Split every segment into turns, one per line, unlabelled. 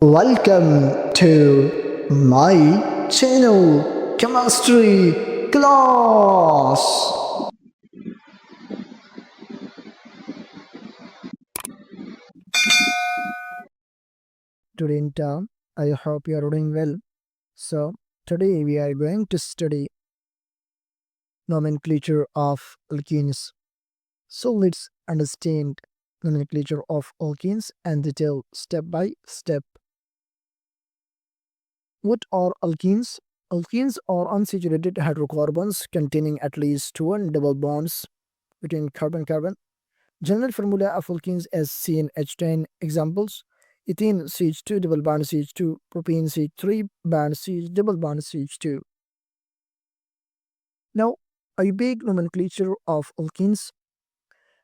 Welcome to my channel, Chemistry Class. Today in term, I hope you are doing well. So, today we are going to study nomenclature of alkenes. So, let's understand nomenclature of alkenes and detail step by step. What are alkenes? Alkenes are unsaturated hydrocarbons containing at least one double bonds between carbon-carbon. General formula of alkenes is CnH10. Examples: ethene CH2 double bond CH2, propene CH3 bond CH double bond CH2. Now, IUPAC nomenclature of alkenes.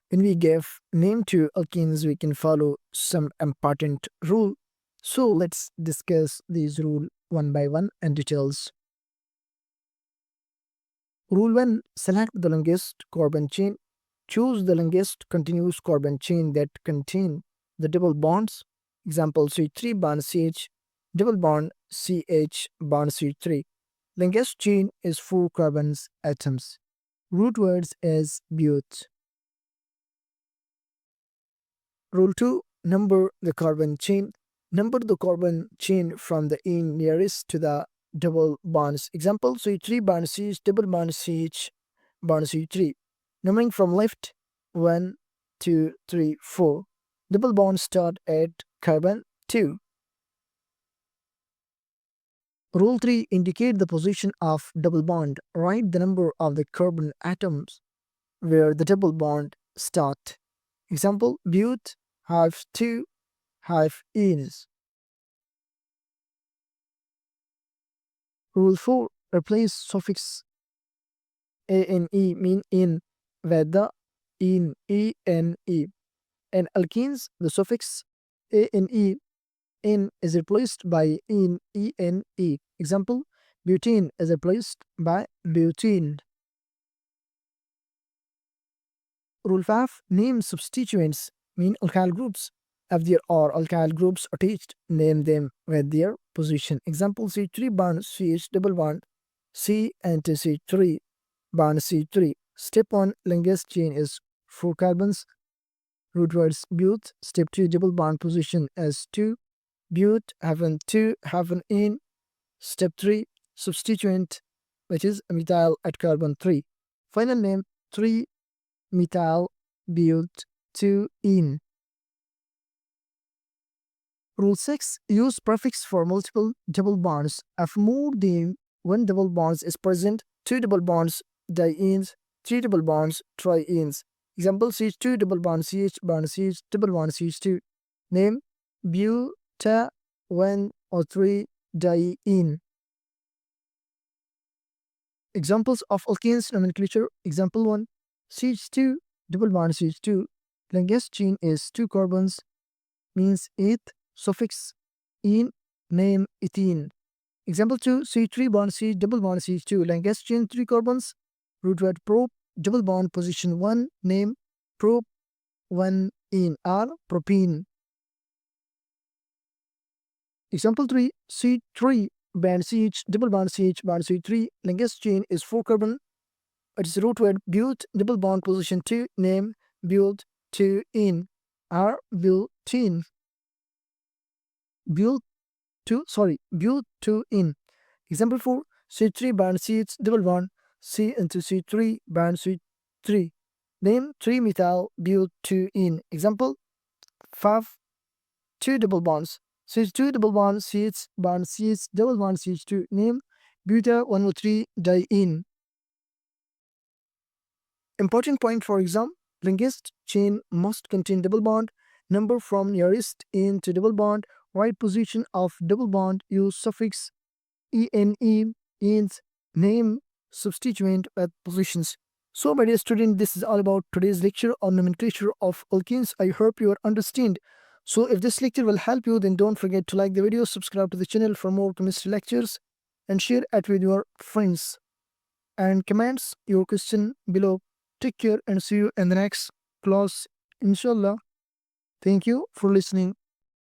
When we give name to alkenes, we can follow some important rule. So let's discuss these rule one by one and details. Rule 1: select the longest carbon chain. Choose the longest continuous carbon chain that contain the double bonds. Example: CH3 bond CH, double bond CH bond CH3. Longest chain is 4 carbons atoms. Root words is but. Rule 2: number the carbon chain. Number the carbon chain from the end nearest to the double bonds. Example: CH3 bond CH, double bond CH bond CH3. Numbering from left: 1, 2, 3, 4. Double bonds start at carbon 2. Rule 3: indicate the position of double bond. Write the number of the carbon atoms where the double bond start. Example: but have 2 have enes. Rule 4: replace suffix ane mean in with the in ene. In alkenes, the suffix ane in is replaced by in ene. Example: butane is replaced by butene. Rule 5: name substituents mean alkyl groups. If there are alkyl groups attached, name them with their position. Example: CH3 bond CH double bond C and CH3 bond C3. Step 1: longest chain is 4 carbons. Root words but. Step 2: double bond position is 2. But having 2 having in. Step 3: substituent, which is methyl at carbon 3. Final name: 3 methyl but 2 in. Rule 6: use prefix for multiple double bonds. If more than one double bonds is present, 2 double bonds dienes, 3 double bonds trienes. Example: CH2 double bond CH bond CH double bond CH2. Name: buta 1 or 3 diene. Examples of alkenes nomenclature. Example 1: CH2 double bond CH2. Longest chain is 2 carbons, means 8. Suffix in, name ethene. Example 2: CH3 bond CH double bond CH2. Longest chain 3 carbons. Root word prop, double bond position 1, name prop 1 in R propene. Example 3: C3 band CH double bond CH bond C3. Longest chain is 4 carbon. It is root word but, double bond position 2, name but 2 in R butene. But 2 in. Example 4: C3 bond CH double bond C into C3 bond C3. Name 3 methyl but 2 in. Example 5: 2 double bonds CH2 double bond CH bond CH double bond CH2. Name buta 103 diene. Important point for exam: longest chain must contain double bond. Number from nearest in to double bond. Right position of double bond. Use suffix ene, ins, name substituent with positions. So my dear student, this is all about today's lecture on nomenclature of alkenes. I hope you understand. So if this lecture will help you, then don't forget to like the video, subscribe to the channel for more chemistry lectures, and share it with your friends. And comments your question below. Take care and see you in the next class, inshallah. Thank you for listening.